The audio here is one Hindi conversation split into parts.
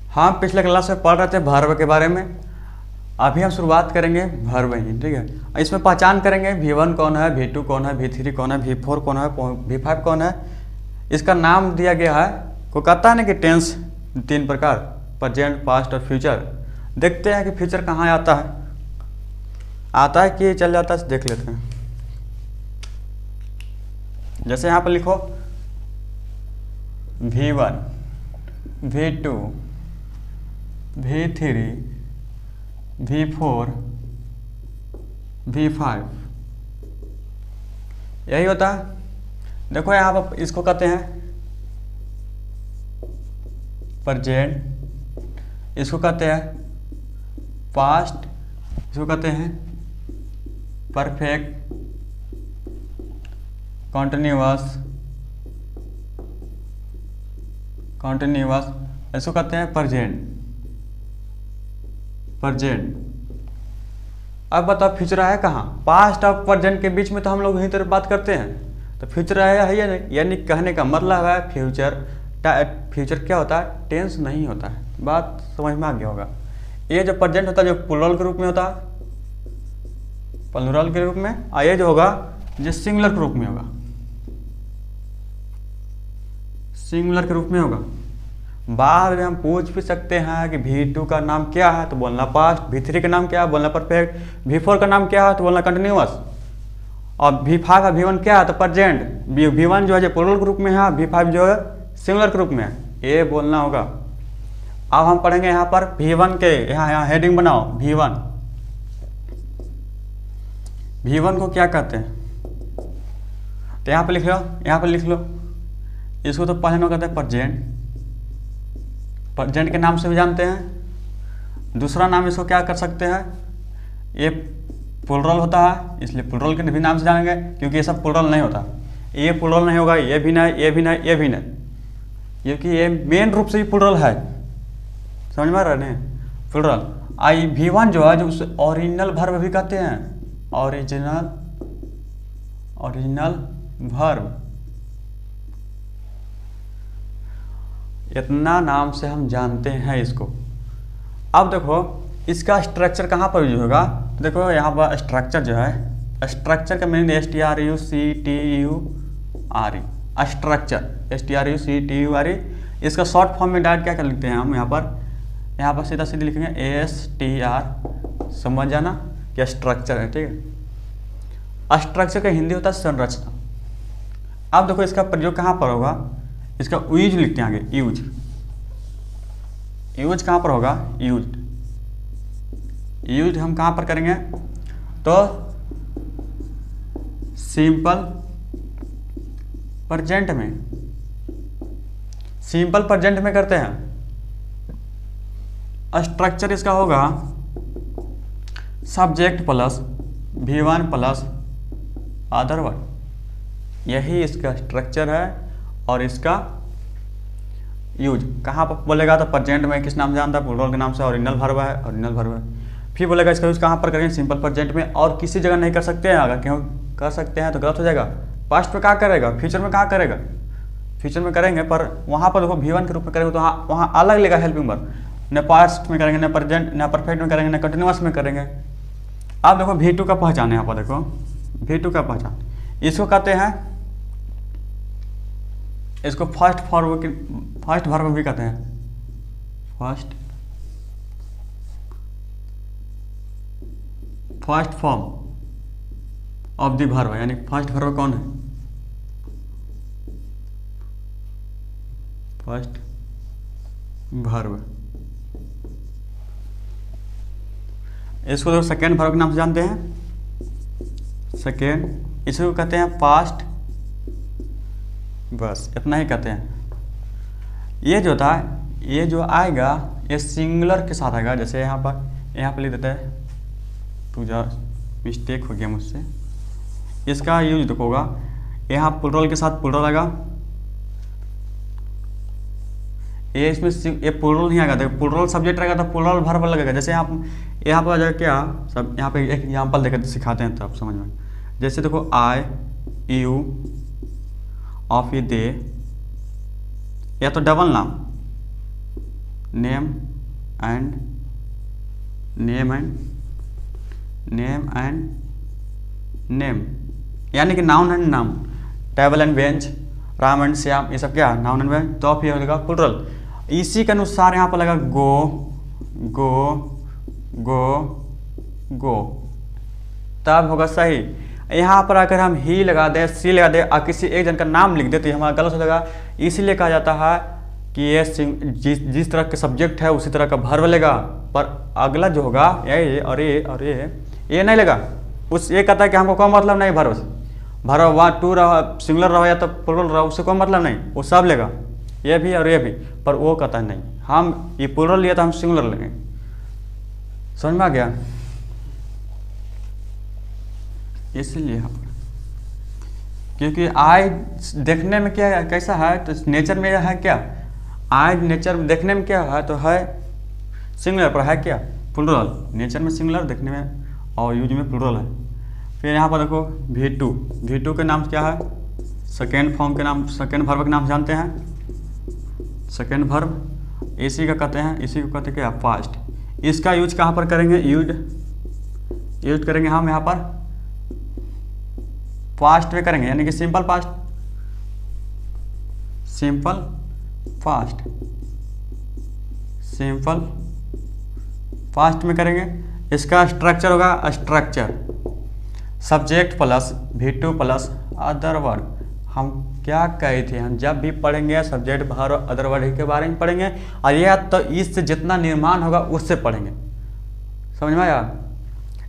हम पिछले क्लास में पढ़ रहे थे वर्ब के बारे में। अभी हम शुरुआत करेंगे वर्ब ही, ठीक है। इसमें पहचान करेंगे V1 कौन है, V2 कौन है, V3 कौन है, V4 कौन है, V5 कौन है। इसका नाम दिया गया है, को कहता है ना कि टेंस 3 प्रकार, प्रेजेंट, पास्ट और फ्यूचर। देखते हैं कि फ्यूचर कहाँ आता है कि चल जाता है, देख लेते हैं। जैसे यहाँ पर लिखो V1, V2, V3, V4, V5, यही होता है। देखो यहाँ पर इसको कहते हैं प्रेजेंट, इसको कहते हैं पास्ट, इसको कहते हैं परफेक्ट, कॉन्टिन्यूअस, इसको कहते हैं प्रेजेंट। अब बताओ फ्यूचर है कहाँ? पास्ट और प्रेजेंट के बीच में तो हम लोग यही तरह बात करते हैं। तो फ्यूचर है या नहीं, यानी कहने का मतलब है फ्यूचर क्या होता है? टेंस नहीं होता है। बात समझ में आ गया होगा। ये जो प्रेजेंट होता है जो प्लूरल के रूप में होता है, प्लूरल के रूप में, और ये जो होगा जो सिंगुलर के रूप में होगा, सिंगुलर के रूप में होगा। बाद में हम पूछ भी सकते हैं कि V2 का नाम क्या है, तो बोलना पास्ट, V3 का नाम क्या है, बोलना परफेक्ट, V4 का नाम क्या है, तो बोलना कंटिन्यूअस, और V5 का V1 क्या है, तो प्रेजेंट। V1 जो है जो प्लूरल के रूप में है, V5 जो है सिंगुलर के रूप में है, ये बोलना होगा। अब हम पढ़ेंगे यहाँ पर V1 के, यहाँ हेडिंग बनाओ V1 को क्या कहते हैं, तो यहाँ पे लिख लो, इसको तो पहले में कहते हैं प्रेजेंट के नाम से भी जानते हैं। दूसरा नाम इसको क्या कर सकते हैं, ये प्लूरल होता है इसलिए प्लूरल के भी नाम से जानेंगे, क्योंकि ये सब प्लूरल नहीं होता। ये प्लूरल नहीं होगा, ये भी नहीं, ये भी नहीं, ये भी नहीं, क्योंकि ये मेन रूप से ही प्लूरल है। समझ में आ रहा है? प्लूरल। V1 जो है जो उसे ओरिजिनल वर्ब भी कहते हैं, ओरिजिनल वर्ब। इतना नाम से हम जानते हैं इसको। अब देखो इसका स्ट्रक्चर कहाँ पर यूज होगा, तो देखो यहाँ पर स्ट्रक्चर जो है, स्ट्रक्चर का मीनिंग STRUCTURE, इसका शॉर्ट फॉर्म में डायरेक्ट क्या लिखते हैं हम यहाँ पर सीधा सीधे लिखेंगे STR, समझ जाना क्या स्ट्रक्चर है, ठीक है। स्ट्रक्चर का हिंदी होता है संरचना। अब देखो इसका प्रयोग कहाँ पर होगा, इसका यूज लिखते हैं आगे, यूज कहाँ पर होगा, यूज हम कहाँ पर करेंगे, तो सिंपल प्रेजेंट में करते हैं। स्ट्रक्चर इसका होगा subject plus V1 plus other word, यही इसका स्ट्रक्चर है। और इसका यूज कहाँ पर बोलेगा, तो प्रेजेंट में किस नाम से जानता है, प्लूरल के नाम से, ओरिजिनल वर्ब है। फिर बोलेगा इसका यूज कहाँ पर करेंगे, सिंपल प्रेजेंट में, और किसी जगह नहीं कर सकते हैं। अगर क्यों कर सकते हैं तो गलत हो जाएगा। पास्ट में कहाँ करेगा, फ्यूचर में कहाँ करेगा, फ्यूचर में करेंगे, पर वहाँ पर देखो V1 के रूप में करेंगे तो वहाँ अलग लेगा हेल्पिंग वर्ब। न पास्ट में करेंगे, न प्रेजेंट, न परफेक्ट में करेंगे, न कंटिन्यूअस में करेंगे। अब देखो V2 का पहचान है, यहाँ पर देखो V2 का पहचान, इसको कहते हैं, इसको फर्स्ट वर्ब भी कहते हैं, first form of the verb, यानी फर्स्ट वर्ब कौन है, फर्स्ट वर्ब। इसको तो सेकेंड वर्ब के नाम से जानते हैं, सेकेंड। इसको कहते हैं पास्ट, बस इतना ही कहते हैं। ये जो था, ये जो आएगा ये सिंगुलर के साथ आएगा। जैसे यहाँ पर लिख देते हैं, तो जो मिस्टेक हो गया मुझसे, इसका यूज देखो होगा, यहाँ प्लूरल के साथ प्लूरल आएगा, ये इसमें ये प्लूरल नहीं आएगा। देखो प्लूरल सब्जेक्ट रहेगा तो प्लूरल वर्ब लगेगा। जैसे यहाँ पर आ जाएगा क्या, सब यहाँ पे एक एग्जाम्पल देकर सिखाते हैं तो आप समझ में। जैसे देखो आई, यू, ऑफ, दे, या तो डबल नाम, नेम एंड नेम, यानी कि नाउन एंड नाम। Table and bench, Ram and Shyam, ये सब क्या नाउन एंड बेंच। तो फिर हो जाएगा प्लुरल। इसी के अनुसार यहाँ पर लगा गो, तब होगा सही। यहाँ पर अगर हम ही लगा दें, सी लगा दें और किसी एक जन का नाम लिख दे तो हमारा गलत हो जाएगा। इसीलिए कहा जाता है कि ये जिस तरह के सब्जेक्ट है उसी तरह का वर्ब लेगा, पर अगला जो होगा ये नहीं लेगा। उस ये कहता है कि हमको कोई मतलब नहीं वर्ब से, वर्ब 1 2 रहा, सिंगुलर रहा या तो प्लुरल रहा, उससे कोई मतलब नहीं, वो सब लेगा, ये भी और ये भी। पर वो कहता है नहीं, हम ये प्लुरल लिया तो हम सिंगुलर लेंगे। समझ में आ गया? इसलिए यहाँ पर क्योंकि आई देखने में क्या कैसा है, तो नेचर में है क्या, आई नेचर देखने में क्या है, तो है सिंगुलर, पर है क्या प्लुरल। नेचर में सिंगुलर, देखने में और यूज में प्लुरल है। फिर यहाँ पर देखो V2 के नाम क्या है, सेकेंड फॉर्म के नाम, सेकेंड वर्ब के नाम जानते हैं। सेकेंड वर्ब इसी का कहते हैं, इसी को कहते हैं क्या पास्ट। इसका यूज कहाँ पर करेंगे, यूज करेंगे हम यहाँ पर पास्ट में करेंगे, यानी कि सिंपल पास्ट में करेंगे। इसका स्ट्रक्चर होगा subject plus V2 plus other word. हम क्या कहे थे, हम जब भी पढ़ेंगे सब्जेक्ट वर्ब अदर वर्ड के बारे में पढ़ेंगे, और यह तो इससे जितना निर्माण होगा उससे पढ़ेंगे। समझ में आया?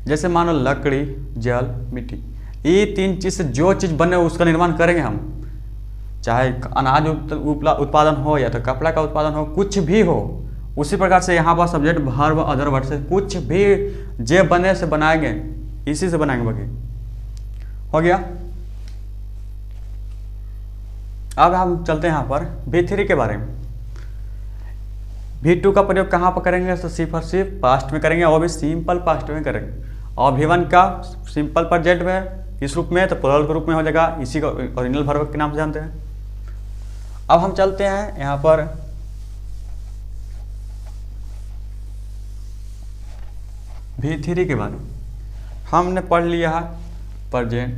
जैसे मान लो लकड़ी, जल, मिट्टी, ये 3 चीज़ से जो चीज़ बने उसका निर्माण करेंगे हम। चाहे अनाज उत्पादन हो या तो कपड़ा का उत्पादन हो, कुछ भी हो, उसी प्रकार से यहाँ पर सब्जेक्ट वर्ब अदर वर्ड से कुछ भी जे बने से बनाएंगे, इसी से बनाएंगे। बाकी हो गया। अब हम चलते हैं यहाँ पर V3 के बारे में। V2 का प्रयोग कहाँ पर करेंगे, तो सिर्फ पास्ट में करेंगे, और भी सिंपल पास्ट में करेंगे। और V1 का सिंपल प्रेजेंट में किस रूप में, तो प्लुरल के रूप में हो जाएगा। इसी को ओरिजिनल वर्ब के नाम से जानते हैं। अब हम चलते हैं यहाँ पर V3 के बारे में। हमने पढ़ लिया है प्रेजेंट,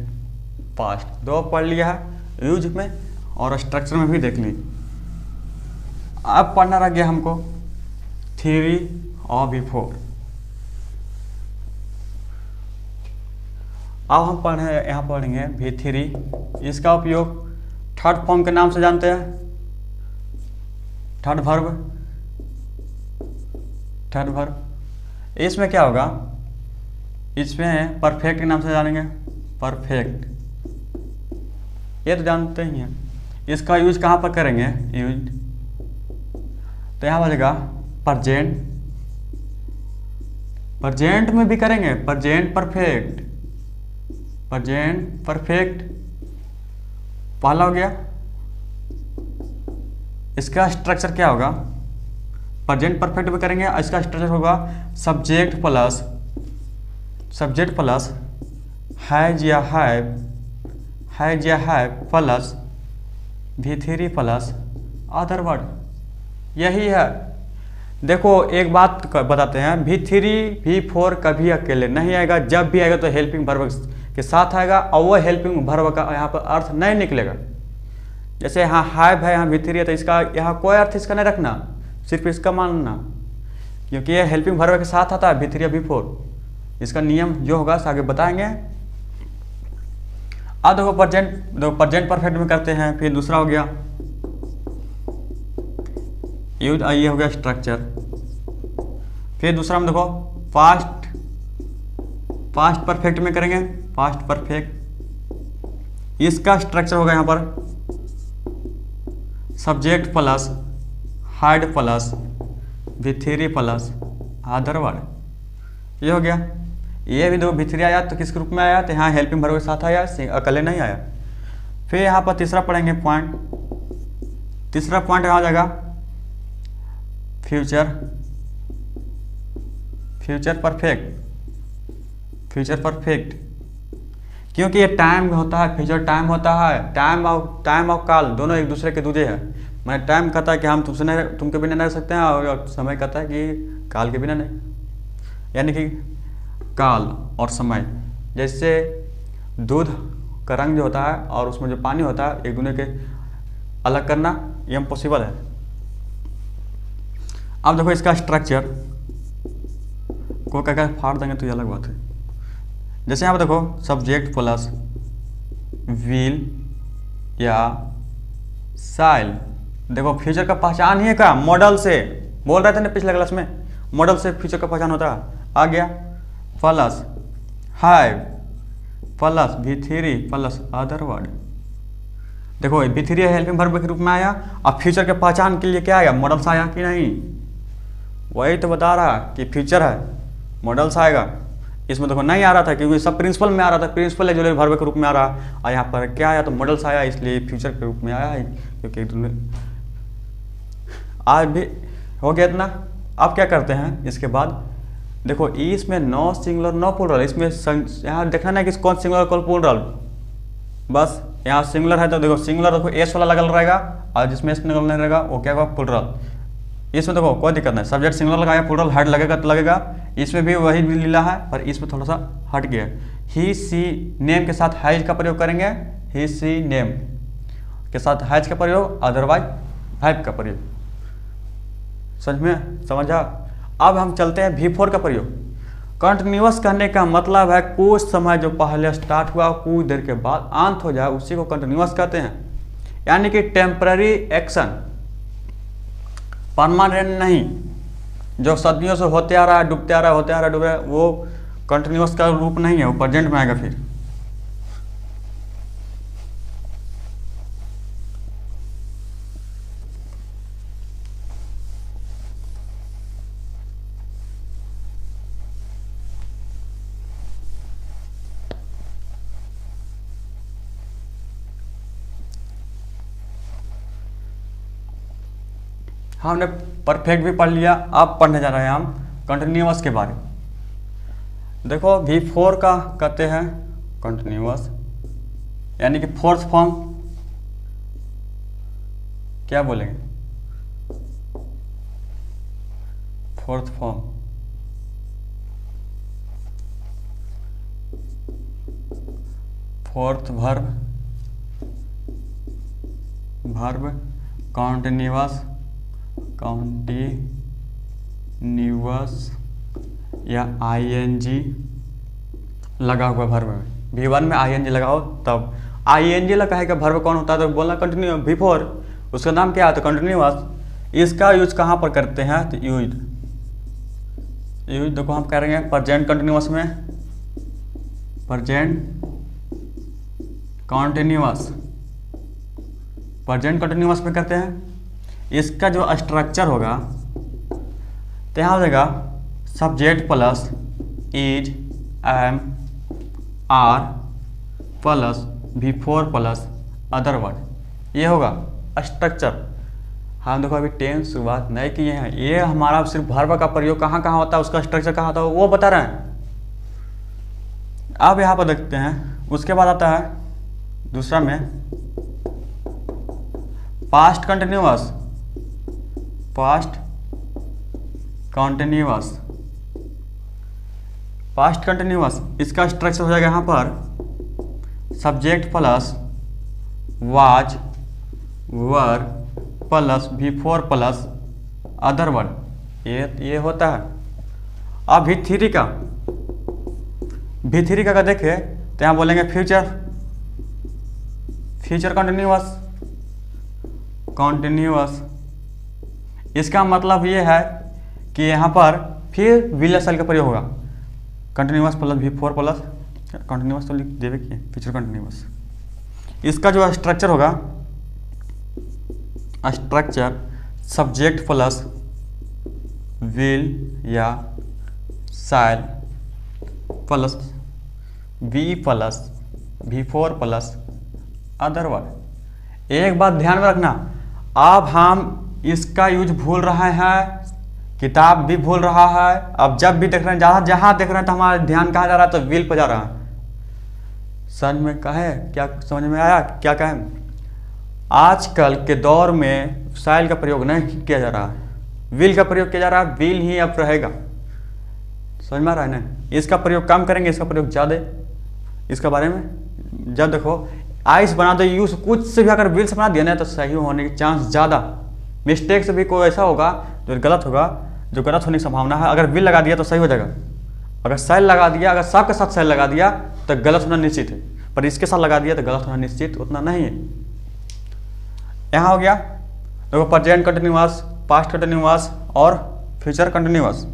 पास्ट, 2 पढ़ लिया है, यूज में और स्ट्रक्चर में भी देख ली। अब पढ़ना रह गया हमको 3 और बिफोर। अब हम यहाँ पढ़ेंगे V3। इसका उपयोग थर्ड फॉर्म के नाम से जानते हैं, थर्ड वर्ब। इसमें क्या होगा, इसमें परफेक्ट के नाम से जानेंगे, परफेक्ट, ये तो जानते ही हैं। इसका यूज कहाँ पर करेंगे, यूज तो यहाँ बजेगा प्रेजेंट में भी करेंगे, प्रेजेंट परफेक्ट पहला हो गया। इसका स्ट्रक्चर क्या होगा, प्रेजेंट परफेक्ट में करेंगे, इसका स्ट्रक्चर होगा सब्जेक्ट प्लस हैज या have plus V3 plus other word. यही है। देखो एक बात बताते हैं, V3 V4 कभी अकेले नहीं आएगा, जब भी आएगा तो हेल्पिंग वर्ब के साथ आएगा, और वो हेल्पिंग वर्ब का यहाँ पर अर्थ नहीं निकलेगा। जैसे यहाँ हैव है, यहाँ V3 है, तो इसका यहाँ कोई अर्थ इसका नहीं रखना, सिर्फ इसका मानना, क्योंकि ये हेल्पिंग वर्ब के साथ आता है V3 या V4। इसका नियम जो होगा आगे बताएंगे। अब देखो प्रेजेंट परफेक्ट में करते हैं। फिर दूसरा हो गया यूज, ये हो गया स्ट्रक्चर। फिर दूसरा हम देखो पास्ट परफेक्ट में करेंगे, पास्ट परफेक्ट। इसका स्ट्रक्चर होगा यहाँ पर subject plus had plus V3 plus other word. ये हो गया। ये भी देखो V3 आया तो किस रूप में आया, तो यहाँ हेल्पिंग वर्ब के साथ आया, अकेले नहीं आया। फिर यहाँ पर तीसरा पढ़ेंगे पॉइंट। तीसरा पॉइंट आ जाएगा फ्यूचर परफेक्ट। क्योंकि ये टाइम होता है, फ्यूचर टाइम होता है, टाइम और काल दोनों एक दूसरे के दूजे हैं। मैंने टाइम कहता है कि हम तुमके बिना नहीं रह सकते हैं, और समय कहता है कि काल के बिना नहीं। यानी कि काल और समय, जैसे दूध का रंग जो होता है और उसमें जो पानी होता है, एक दूसरे के अलग करना ये इम्पॉसिबल है। अब देखो इसका स्ट्रक्चर को क्या फाड़ देंगे तो ये अलग बात है। जैसे यहाँ पर देखो सब्जेक्ट प्लस विल या साइल। देखो फ्यूचर का पहचान ही है का मॉडल से, बोल रहे थे ना पिछले क्लास में, मॉडल से फ्यूचर का पहचान होता है। आ गया plus have plus V3 plus other word. देखो V3 हेल्पिंग वर्ब के रूप में आया। अब फ्यूचर के पहचान के लिए क्या आया, मॉडल्स आया कि नहीं, वही तो बता रहा कि फ्यूचर है मॉडल्स आएगा। इसमें देखो नहीं आ रहा था क्योंकि सब प्रिंसिपल में आ रहा था, प्रिंसिपल एक्सिलरी वर्ब के रूप में आ रहा, और यहाँ पर क्या आया तो मॉडल्स आया, इसलिए फ्यूचर के रूप में आया है। क्योंकि आज भी हो गया इतना। अब क्या करते हैं इसके बाद, देखो इसमें नो सिंगुलर नो प्लूरल, इसमें यहाँ देखना ना कि कौन सिंगुलर कौन प्लूरल, बस यहाँ सिंगुलर है तो देखो सिंगुलर देखो एस वाला लगल रहेगा, और जिसमें एस नहीं रहेगा वो क्या होगा प्लूरल। इसमें देखो कोई दिक्कत नहीं, सब्जेक्ट सिंगुलर लगाया प्लूरल हट लगेगा तो लगेगा। इसमें भी वही लीला है, पर इसमें थोड़ा सा हट गया। ही सी नेम के साथ हैज का प्रयोग करेंगे, ही सी नेम के साथ हैज का प्रयोग, अदरवाइज हैव का प्रयोग। समझा। अब हम चलते हैं V4 का प्रयोग। कंटिन्यूअस कहने का मतलब है कुछ समय जो पहले स्टार्ट हुआ कुछ देर के बाद अंत हो जाए, उसी को कंटिन्यूअस कहते हैं। यानी कि टेम्पररी एक्शन, परमानेंट नहीं, जो सदियों से होते आ रहा है, डूबते आ रहा है, होते आ रहा है, डूब रहा है, वो कंटिन्यूअस का रूप नहीं है, वो प्रेजेंट में आएगा। फिर हमने परफेक्ट भी पढ़ लिया। अब पढ़ने जा रहे हैं हम कंटिन्यूअस के बारे में। देखो V4 का कहते हैं कंटिन्यूअस, यानी कि फोर्थ फॉर्म क्या बोलेंगे, fourth form. Fourth verb continuous या ING लगा हुआ वर्ब में। V1 में ING लगाओ तब ING लगा है का वर्ब कौन होता है, तो बोलना कंटिन्यू। V4 उसका नाम क्या है तो कंटिन्यूअस। इसका यूज कहाँ पर करते हैं तो यूज देखो हम करेंगे प्रेजेंट कंटिन्यूअस में, प्रेजेंट कंटिन्यूअस में करते हैं। इसका जो स्ट्रक्चर होगा तो यहाँ हो जाएगा subject plus is M R plus V4 plus other word, ये होगा स्ट्रक्चर। हम देखो अभी टेंस बात नहीं किए हैं, ये हमारा सिर्फ वर्ब का प्रयोग कहाँ कहाँ होता है, उसका स्ट्रक्चर कहाँ होता है वो बता रहे हैं। अब यहाँ पर देखते हैं, उसके बाद आता है दूसरा में पास्ट कंटिन्यूअस। इसका स्ट्रक्चर हो जाएगा यहाँ पर subject plus was were plus V4 plus other word, ये होता है। अब V3 का देखें तो यहाँ बोलेंगे फ्यूचर कंटिन्यूअस। इसका मतलब ये है कि यहाँ पर फिर विल सेल का प्रयोग होगा, continuous plus V4 plus continuous तो लिख देवे कि फ्यूचर कंटिन्यूअस। इसका जो स्ट्रक्चर होगा, स्ट्रक्चर सब्जेक्ट प्लस विल या shall plus V plus V4 plus other word. एक बात ध्यान में रखना, अब हम इसका यूज भूल रहे हैं, किताब भी भूल रहा है। अब जब भी देख रहे हैं, जहाँ देख रहे हैं तो हमारा ध्यान कहाँ जा रहा है तो विल पर जा रहा है। समझ में कहे क्या, समझ में आया क्या कहें? आजकल के दौर में साइल का प्रयोग नहीं किया जा रहा है, विल का प्रयोग किया जा रहा है। विल ही अब रहेगा, समझ में आ रहा है ना? इसका प्रयोग कम करेंगे, इसका प्रयोग ज़्यादा। इसके बारे में जब देखो आइस बना दो यूज, कुछ से भी अगर विल से बना दिया ना तो सही होने के चांस ज़्यादा। मिस्टेक से भी कोई ऐसा होगा जो गलत होगा, जो गलत होने की संभावना है। अगर विल लगा दिया तो सही हो जाएगा, अगर साइल लगा दिया, अगर सब के साथ साइल लगा दिया तो गलत होना निश्चित है, पर इसके साथ लगा दिया तो गलत होना निश्चित उतना नहीं है। यहाँ हो गया देखो प्रेजेंट कंटिन्यूअस, पास्ट कंटिन्यूअस और फ्यूचर कंटिन्यूअस,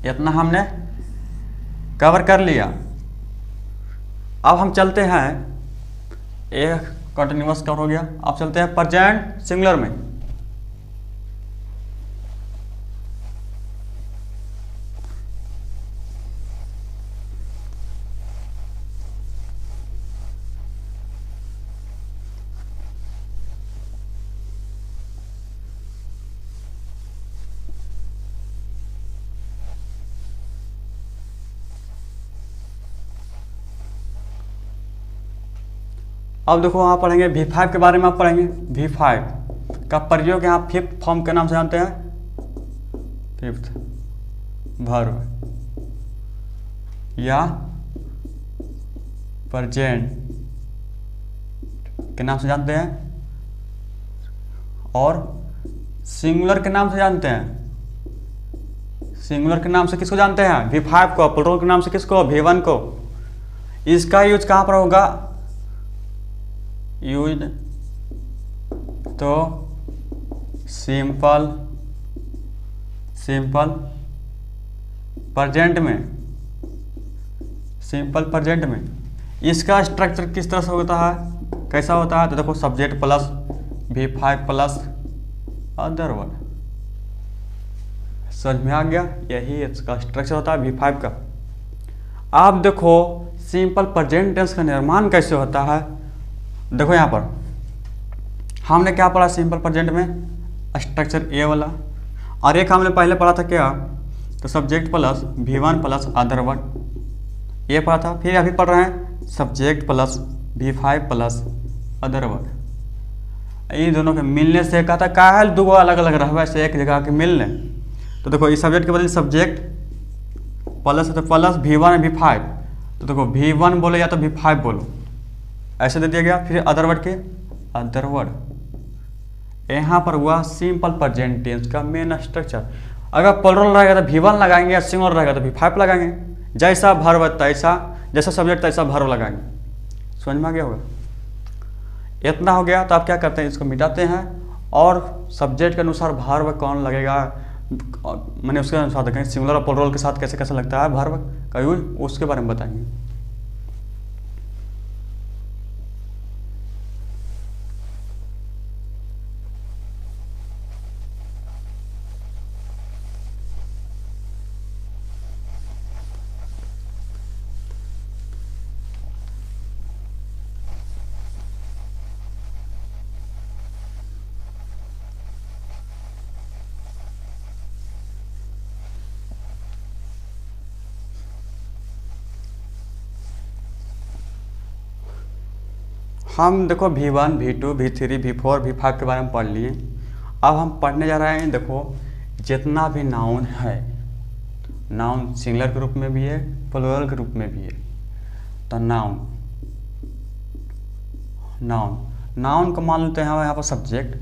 इतना हमने कवर कर लिया। अब हम चलते हैं, एक कंटिन्यूअस कवर हो गया, अब चलते हैं प्रेजेंट सिंगुलर में। अब देखो वहाँ पढ़ेंगे V5 के बारे में। आप पढ़ेंगे V5 का प्रयोग यहाँ फिफ्थ फॉर्म के नाम से जानते हैं, फिफ्थ वर्ब या प्रेजेंट के नाम से जानते हैं, और सिंगुलर के नाम से जानते हैं। सिंगुलर के नाम से किसको जानते हैं? V5 को। प्लूरल के नाम से किसको? V1 को। इसका यूज कहाँ पर होगा? यूज तो सिंपल प्रेजेंट में, सिंपल प्रेजेंट में। इसका स्ट्रक्चर किस तरह से होता है, कैसा होता है? तो देखो subject plus V5 plus other word. समझ में आ गया? यही इसका स्ट्रक्चर होता है V5 का। आप देखो सिंपल प्रेजेंट टेंस का निर्माण कैसे होता है। देखो यहाँ पर हमने क्या पढ़ा सिंपल प्रेजेंट में? स्ट्रक्चर ए वाला, और एक हमने पहले पढ़ा था क्या? तो subject plus V1 plus other word, ये पढ़ा था। फिर अभी पढ़ रहे हैं subject plus V5 plus other word. इन दोनों के मिलने से कहता है काहे दो अलग अलग रह से एक जगह के मिलने। तो देखो इस सब्जेक्ट के बदले सब्जेक्ट प्लस है तो प्लस V1 V5, तो देखो V1 बोलो या तो V5 बोलो, ऐसे दे दिया गया। फिर अदर वर्ड के अदर वर्ड, यहाँ पर हुआ सिंपल प्रेजेंट टेंस का मेन स्ट्रक्चर। अगर प्लूरल रहेगा तो V1 लगाएंगे, या सिंगुलर रहेगा तो V5 लगाएंगे। जैसा वर्ब तैसा, जैसा सब्जेक्ट तैसा वर्ब लगाएंगे। समझ में आ गया होगा? इतना हो गया। तो आप क्या करते हैं, इसको मिटाते हैं और सब्जेक्ट के अनुसार वर्ब कौन लगेगा, मैंने उसके अनुसार देखेंगे सिंगुलर और प्लूरल के साथ कैसे कैसे लगता है वर्ब का यूज, उसके बारे में बताएंगे। हम देखो V1 V2 V3 V4 V5 के बारे में पढ़ लिए। अब हम पढ़ने जा रहे हैं, देखो जितना भी नाउन है, नाउन सिंगुलर के रूप में भी है, प्लूरल के रूप में भी है। तो नाउन नाउन को मान लेते हैं यहाँ पर सब्जेक्ट,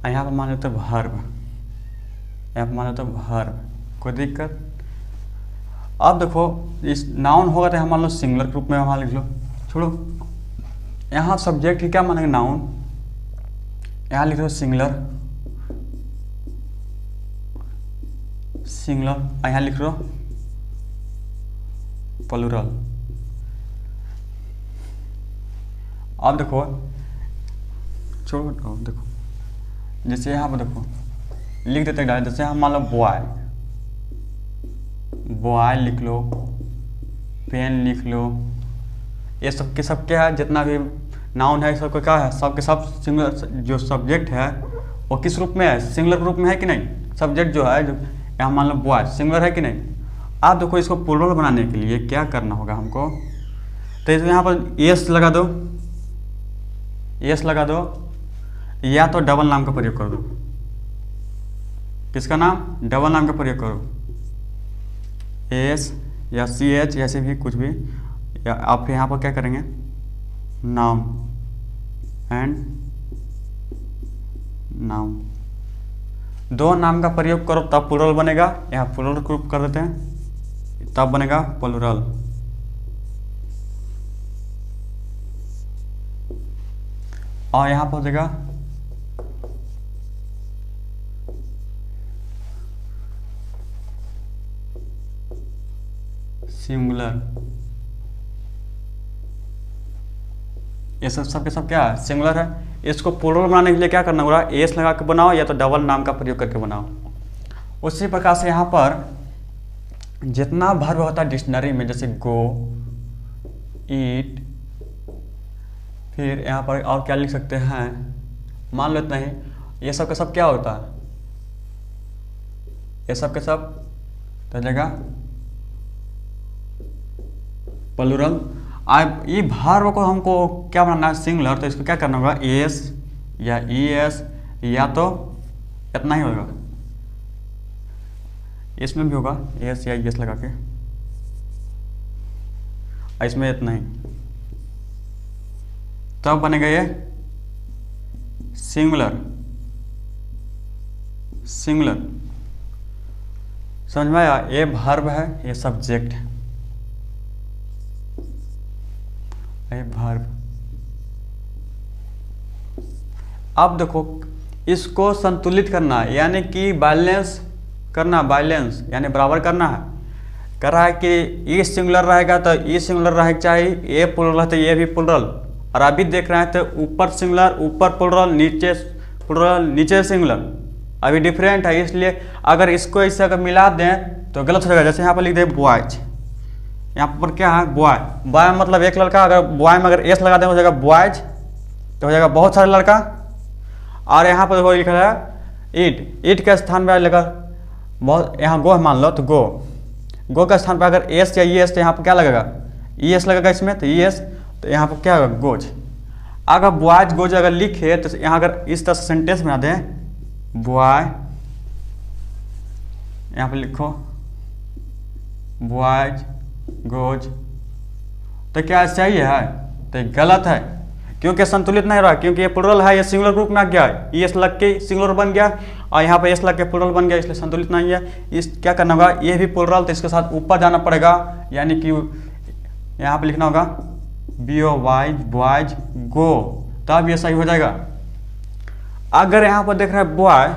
यहाँ पर मान लेते हैं वर्ब, यहाँ पर मान लेते हैं वर्ब, कोई दिक्कत? अब देखो इस नाउन होगा तो यहाँ मान लो सिंगुलर के रूप में वहाँ लिख लो, छोड़ो। यहाँ सब्जेक्ट ही क्या मानेंगे? नाउन। यहाँ लिख लो सिंगुलर, यहाँ लिख लो प्लूरल। अब देखो छोड़ो, देखो जैसे यहाँ पर देखो लिख देते हैं, जैसे हम मान लो बॉय लिख लो, पेन लिख लो। ये सब के सब क्या है, जितना भी नाउन है सबका क्या है, सब के सब सिंगुलर। जो सब्जेक्ट है वो किस रूप में है? सिंगुलर रूप में है कि नहीं? सब्जेक्ट जो है, जो यहाँ मान लो बॉय सिंगुलर है कि नहीं? आप देखो इसको प्लूरल बनाने के लिए क्या करना होगा हमको, तो यहाँ पर एस लगा दो, एस लगा दो, या तो डबल नाम का प्रयोग कर दो। किसका नाम? डबल नाम का प्रयोग करो, एस या सी एच, ऐसे भी कुछ भी, या आप यहाँ पर क्या करेंगे, नाम एंड नाम, दो नाम का प्रयोग करो तब प्लूरल बनेगा। यहाँ प्लूरल ग्रुप कर देते हैं, तब बनेगा प्लूरल। और यहाँ पर हो जाएगा सिंगुलर। ये सब के सब क्या है? सिंगुलर है। इसको प्लूरल बनाने के लिए क्या करना होगा? एस लगा के बनाओ या तो डबल नाम का प्रयोग करके बनाओ। उसी प्रकार से यहाँ पर जितना वर्ब होता है डिक्शनरी में, जैसे गो, ईट, फिर यहाँ पर और क्या लिख सकते हैं, मान लेते हैं ये सब के सब क्या होता है, ये सब के सब तो जगह प्लूरल। अब ये वर्ब को हमको क्या बनाना है? सिंगुलर। तो इसको क्या करना होगा? एस या ई एस, या तो इतना ही होगा, इसमें भी होगा एस या ई एस लगा के, इसमें इतना ही, तब बनेगा ये सिंगुलर। सिंगुलर समझ में आया? ये वर्ब है, ये सब्जेक्ट है, वर्ब। अब देखो इसको संतुलित करना है, यानी कि बैलेंस करना, बैलेंस यानी बराबर करना है। कह रहा है कि ये सिंगुलर रहेगा तो ये सिंगुलर रहेगा चाहिए, ये प्लूरल है तो ये भी प्लूरल। और अभी देख रहे हैं तो ऊपर सिंगुलर, ऊपर प्लूरल, नीचे प्लूरल, नीचे सिंगुलर, अभी डिफरेंट है। इसलिए अगर इसको इससे अगर मिला दें तो गलत हो जाएगा। जैसे यहाँ पर लिख दे बॉयज, यहाँ पर क्या है? बॉय। बॉय मतलब एक लड़का, अगर बॉय में अगर एस लगा दें हो जाएगा बॉयज, तो हो जाएगा बहुत सारे लड़का। और यहाँ पर देखो लिखा है ईट, ईट के स्थान पर लगा बहुत, यहाँ गो मान लो तो गो, गो के स्थान पर अगर एस या ई एस तो यहाँ पर क्या लगेगा? ई एस लगेगा इसमें, तो ई एस, तो यहाँ पर क्या होगा? गोज। अगर बॉयज गोज अगर लिखे तो यहाँ अगर इस तरह से सेंटेंस बना दें, बॉय, यहाँ पर लिखो बॉयज गोज, तो क्या सही है? तो गलत है, क्योंकि संतुलित नहीं रहा, क्योंकि ये प्लूरल है, ये सिंगुलर ग्रुप में आ गया है, ये एस लग के सिंगुलर बन गया और यहाँ पे एस लग के प्लूरल बन गया, इसलिए संतुलित नहीं है। इस क्या करना होगा? ये भी प्लूरल, तो इसके साथ ऊपर जाना पड़ेगा, यानी कि यहाँ पे लिखना होगा बी-ओ वाइज, बॉयज गो, तब ये सही हो जाएगा। अगर यहाँ पर देख रहे हैं बॉय,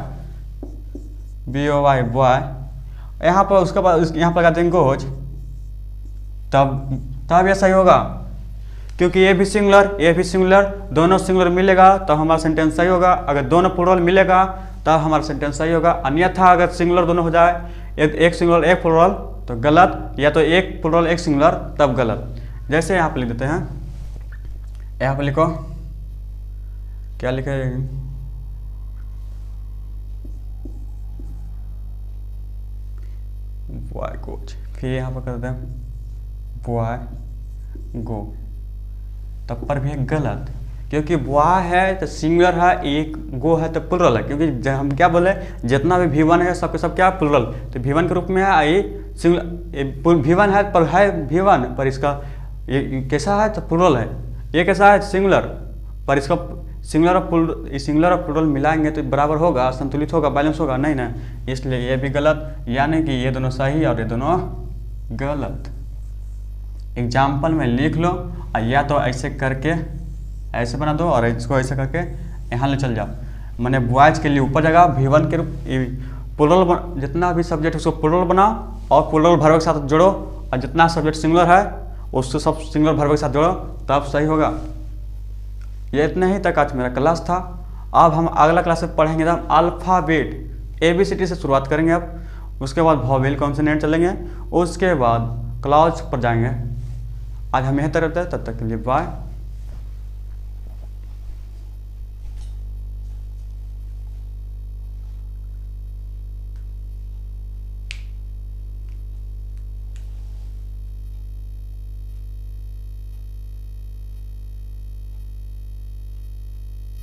बी-ओ वाई बॉय, यहाँ पर उसके बाद यहाँ पर लगाते हैं गोज, तब ये सही होगा, क्योंकि ये भी सिंगुलर, ये भी सिंगुलर, दोनों सिंगुलर मिलेगा तो हमारा सेंटेंस सही होगा। अगर दोनों प्लूरल मिलेगा तब हमारा सेंटेंस सही होगा। अन्यथा अगर सिंगुलर दोनों हो जाए, एक सिंगुलर एक प्लूरल, तो गलत, या तो एक प्लूरल एक सिंगुलर, तब गलत। जैसे यहाँ पे लिख देते हैं, यहाँ पे लिखो क्या लिखे, बॉय गोज, फिर यहाँ पर कर देते हैं बॉय गो, तब पर भी गलत, क्योंकि बॉय है तो सिंगुलर है, एक गो है तो प्लूरल है। क्योंकि हम क्या बोले, जितना भी V1 है सबके सब क्या प्लूरल, तो V1 के रूप में है, ये सिंगुलर V1 है पर है V1, पर इसका ये कैसा है? तो प्लूरल है। ये कैसा है? सिंगुलर, पर इसका सिंगुलर और प्लूरल मिलाएंगे तो बराबर होगा, संतुलित होगा, बैलेंस होगा, नहीं ना, इसलिए ये भी गलत, यानी कि ये दोनों सही और ये दोनों गलत। एग्जाम्पल में लिख लो, या तो ऐसे करके ऐसे बना दो और इसको ऐसे करके यहाँ ले चल जाओ। मैंने बॉयज के लिए ऊपर जगह V1 के रूप प्लूरल, जितना भी सब्जेक्ट है उसको प्लूरल बनाओ और प्लूरल वर्ब के साथ जोड़ो, और जितना सब्जेक्ट सिंगुलर है उसको सब सिंगुलर वर्ब के साथ जोड़ो, तब सही होगा। ये इतना ही तक आज मेरा क्लास था। अब हम अगला क्लास में पढ़ेंगे तो हम अल्फ़ाबेट ABCD से शुरुआत करेंगे। अब उसके बाद वॉवेल कॉन्सोनेंट चलेंगे, उसके बाद क्लॉज पर जाएंगे। आज हम यहीं तक रहते हैं, तब तक के लिए बाय।